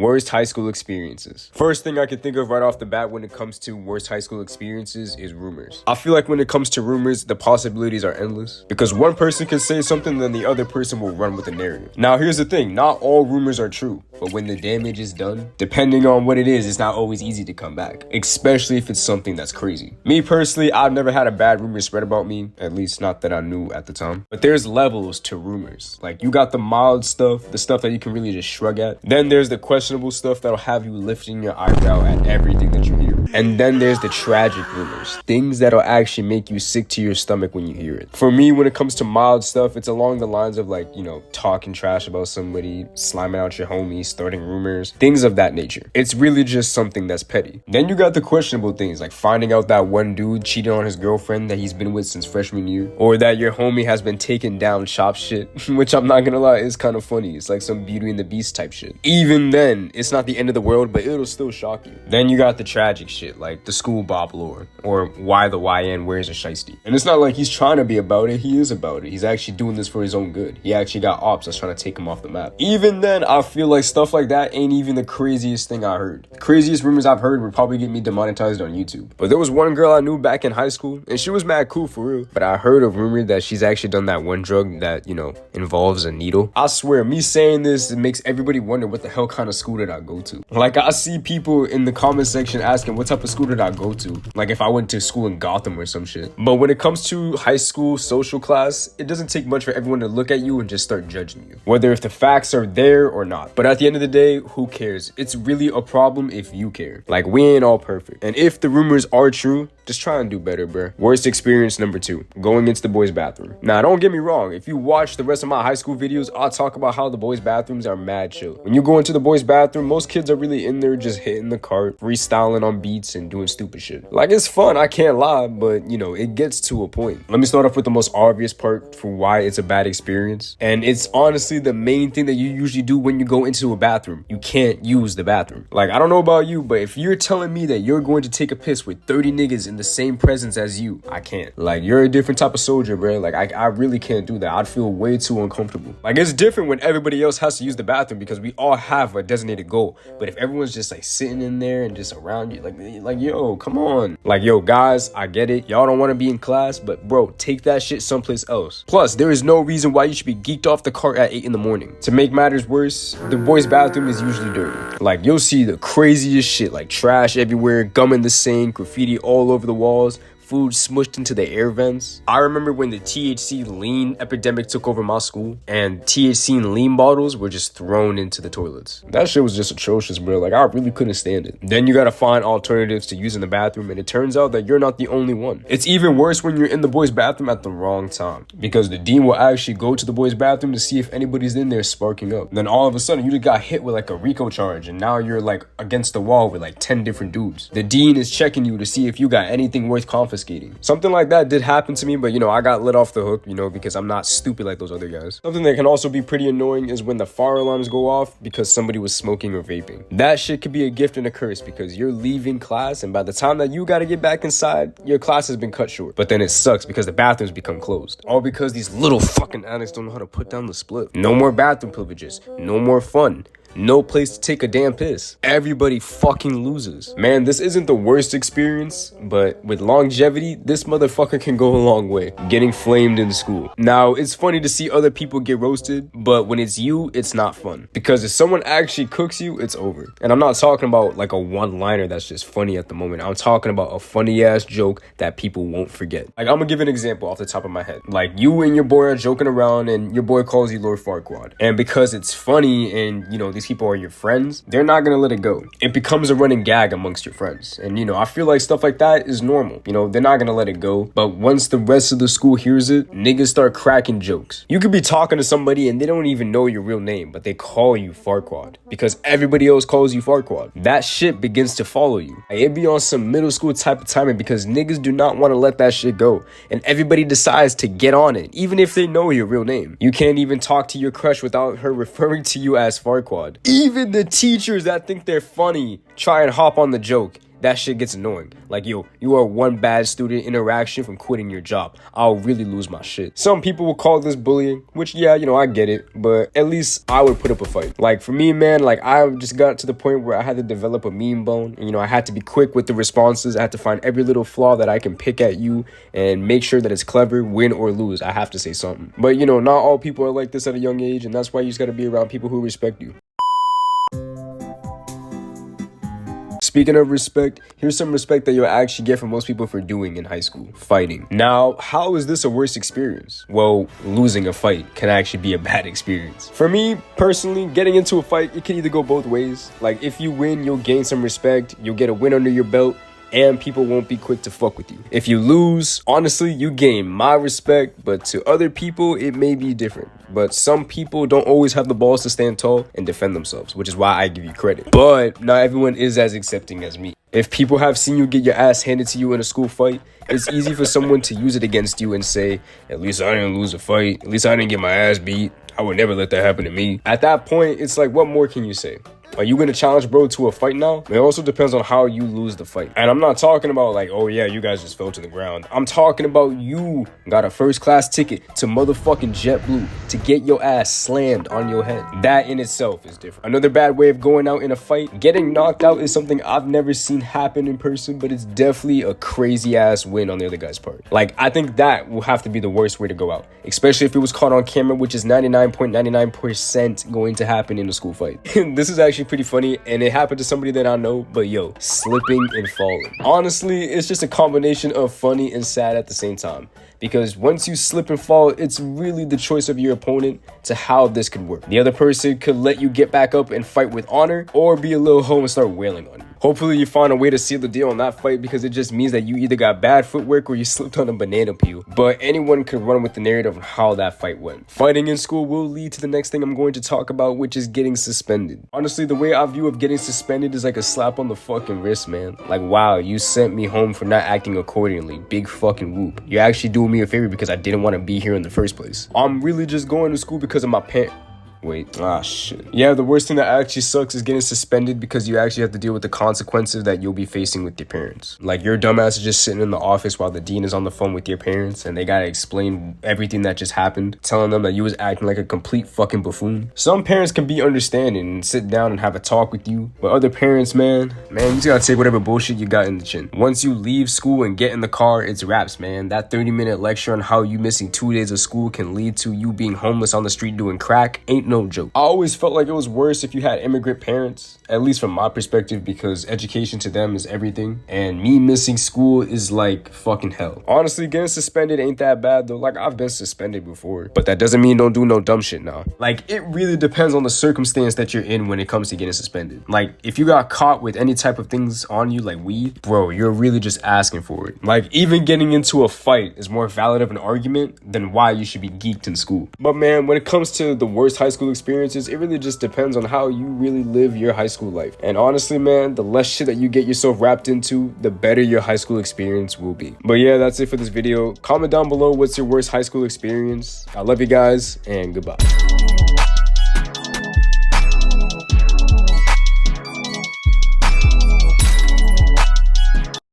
Worst high school experiences. First thing I can think of right off the bat when it comes to worst high school experiences is rumors. I feel like when it comes to rumors, the possibilities are endless because one person can say something, then the other person will run with the narrative. Now, here's the thing. Not all rumors are true, but when the damage is done, depending on what it is, it's not always easy to come back, especially if it's something that's crazy. Me personally, I've never had a bad rumor spread about me, at least not that I knew at the time. But there's levels to rumors. Like, you got the mild stuff, the stuff that you can really just shrug at. Then there's the questionable stuff that'll have you lifting your eyebrow at everything that you hear. And then there's the tragic rumors, things that'll actually make you sick to your stomach when you hear it. For me, when it comes to mild stuff, it's along the lines of like, talking trash about somebody, sliming out your homies, starting rumors, things of that nature. It's really just something that's petty. Then you got the questionable things, like finding out that one dude cheated on his girlfriend that he's been with since freshman year, or that your homie has been taken down chop shit, which I'm not gonna lie is kind of funny. It's like some Beauty and the Beast type shit. Even then, it's not the end of the world, but it'll still shock you. Then you got the tragic shit, like the school Bob lore, or why the YN wears a shiesty. And it's not like he's trying to be about it, he is about it. He's actually doing this for his own good. He actually got ops that's trying to take him off the map. Even then, I feel like stuff like that ain't even the craziest thing I heard. The craziest rumors I've heard would probably get me demonetized on YouTube. But there was one girl I knew back in high school, and she was mad cool for real. But I heard a rumor that she's actually done that one drug that, involves a needle. I swear, me saying this, it makes everybody wonder what the hell kind of school did I go to. Like, I see people in the comment section asking what type of school did I go to, like if I went to school in Gotham or some shit. But when it comes to high school social class, it doesn't take much for everyone to look at you and just start judging you, whether if the facts are there or not. But at the end of the day, who cares? It's really a problem if you care. Like, we ain't all perfect, and if the rumors are true, just try and do better, bruh. Worst experience number 2, going into the boys' bathroom. Now, don't get me wrong. If you watch the rest of my high school videos, I'll talk about how the boys' bathrooms are mad chill. When you go into the boys' bathroom, most kids are really in there just hitting the cart, freestyling on beats, and doing stupid shit. Like, it's fun, I can't lie, but, it gets to a point. Let me start off with the most obvious part for why it's a bad experience. And it's honestly the main thing that you usually do when you go into a bathroom. You can't use the bathroom. Like, I don't know about you, but if you're telling me that you're going to take a piss with 30 niggas in the same presence as you, I can't. Like, you're a different type of soldier, bro. Like, I really can't do that. I'd feel way too uncomfortable. Like, it's different when everybody else has to use the bathroom because we all have a designated goal. But if everyone's just like sitting in there and just around you, like yo, come on. Like, yo, guys, I get it. Y'all don't want to be in class, but bro, take that shit someplace else. Plus, there is no reason why you should be geeked off the cart at 8 in the morning. To make matters worse, the boys' bathroom is usually dirty. Like, you'll see the craziest shit, like trash everywhere, gum in the sink, graffiti all over the walls, food smushed into the air vents. I remember when the THC lean epidemic took over my school and THC and lean bottles were just thrown into the toilets. That shit was just atrocious, bro. Like, I really couldn't stand it. Then you gotta find alternatives to using the bathroom, and it turns out that you're not the only one. It's even worse when you're in the boys' bathroom at the wrong time, because the dean will actually go to the boys' bathroom to see if anybody's in there sparking up. Then all of a sudden, you just got hit with like a RICO charge, and now you're like against the wall with like 10 different dudes. The dean is checking you to see if you got anything worth confiscating. Something like that did happen to me, but I got let off the hook, because I'm not stupid like those other guys. Something that can also be pretty annoying is when the fire alarms go off because somebody was smoking or vaping. That shit could be a gift and a curse because you're leaving class, and by the time that you gotta get back inside, your class has been cut short. But then it sucks because the bathrooms become closed. All because these little fucking addicts don't know how to put down the split. No more bathroom privileges. No more fun. No place to take a damn piss. Everybody fucking loses. Man, this isn't the worst experience, but with longevity, this motherfucker can go a long way. Getting flamed in school. Now, it's funny to see other people get roasted, but when it's you, it's not fun. Because if someone actually cooks you, it's over. And I'm not talking about like a one-liner that's just funny at the moment. I'm talking about a funny-ass joke that people won't forget. Like, I'm gonna give an example off the top of my head. Like, you and your boy are joking around, and your boy calls you Lord Farquaad. And because it's funny and, these people are your friends, they're not gonna let it go. It becomes a running gag amongst your friends. And I feel like stuff like that is normal. They're not gonna let it go. But once the rest of the school hears it, niggas start cracking jokes. You could be talking to somebody and they don't even know your real name, but they call you Farquaad because everybody else calls you Farquaad. That shit begins to follow you. It be on some middle school type of timing because niggas do not want to let that shit go. And everybody decides to get on it, even if they know your real name. You can't even talk to your crush without her referring to you as Farquaad. Even the teachers that think they're funny try and hop on the joke. that shit gets annoying. Like, yo, you are one bad student interaction from quitting your job. I'll really lose my shit. Some people will call this bullying, which, yeah, you know, I get it, but at least I would put up a fight. Like, for me, man, like, I just got to the point where I had to develop a meme bone, and, you know, I had to be quick with the responses. I had to find every little flaw that I can pick at you and make sure that it's clever. Win or lose, I have to say something. But, you know, not all people are like this at a young age, and that's why you just gotta be around people who respect you. Speaking of respect, here's some respect that you'll actually get from most people for doing in high school: fighting. Now, how is this a worse experience? Well, losing a fight can actually be a bad experience. For me, personally, getting into a fight, it can either go both ways. Like, if you win, you'll gain some respect, you'll get a win under your belt, and people won't be quick to fuck with you. If you lose, honestly, you gain my respect, but to other people, it may be different. But some people don't always have the balls to stand tall and defend themselves, which is why I give you credit. But not everyone is as accepting as me. If people have seen you get your ass handed to you in a school fight, it's easy for someone to use it against you and say, at least I didn't lose a fight, at least I didn't get my ass beat, I would never let that happen to me. At that point, it's like, what more can you say? Are you gonna challenge bro to a fight now? It also depends on how you lose the fight. And I'm not talking about like, oh yeah, you guys just fell to the ground. I'm talking about you got a first class ticket to motherfucking JetBlue to get your ass slammed on your head. That in itself is different. Another bad way of going out in a fight, getting knocked out, is something I've never seen happen in person, but it's definitely a crazy ass win on the other guy's part. Like, I think that will have to be the worst way to go out, especially if it was caught on camera, which is 99.99% going to happen in a school fight. This is actually pretty funny, and it happened to somebody that I know, but yo, slipping and falling. Honestly, it's just a combination of funny and sad at the same time, because once you slip and fall, it's really the choice of your opponent to how this could work. The other person could let you get back up and fight with honor, or be a little hoe and start wailing on you. Hopefully you find a way to seal the deal on that fight, because it just means that you either got bad footwork or you slipped on a banana peel. But anyone could run with the narrative of how that fight went. Fighting in school will lead to the next thing I'm going to talk about, which is getting suspended. Honestly, the way I view of getting suspended is like a slap on the fucking wrist, man. Like, wow, you sent me home for not acting accordingly. Big fucking whoop. You're actually doing me a favor because I didn't want to be here in the first place. I'm really just going to school because of my parents. Wait, shit. Yeah, the worst thing that actually sucks is getting suspended, because you actually have to deal with the consequences that you'll be facing with your parents. Like, your dumbass is just sitting in the office while the dean is on the phone with your parents, and they gotta explain everything that just happened, telling them that you was acting like a complete fucking buffoon. Some parents can be understanding and sit down and have a talk with you, but other parents, man, you just gotta take whatever bullshit you got in the chin. Once you leave school and get in the car, it's wraps, man. That 30-minute lecture on how you missing 2 days of school can lead to you being homeless on the street doing crack ain't no joke. I always felt like it was worse if you had immigrant parents, at least from my perspective, because education to them is everything, and me missing school is like fucking hell. Honestly, getting suspended ain't that bad though. Like, I've been suspended before, but that doesn't mean don't do no dumb shit now. Like, it really depends on the circumstance that you're in when it comes to getting suspended. Like, if you got caught with any type of things on you, like weed, bro, you're really just asking for it. Like, even getting into a fight is more valid of an argument than why you should be geeked in school. But man, when it comes to the worst high school experiences, it really just depends on how you really live your high school life. And honestly, man, the less shit that you get yourself wrapped into, the better your high school experience will be. But yeah, that's it for this video. Comment down below what's your worst high school experience. I love you guys, and goodbye.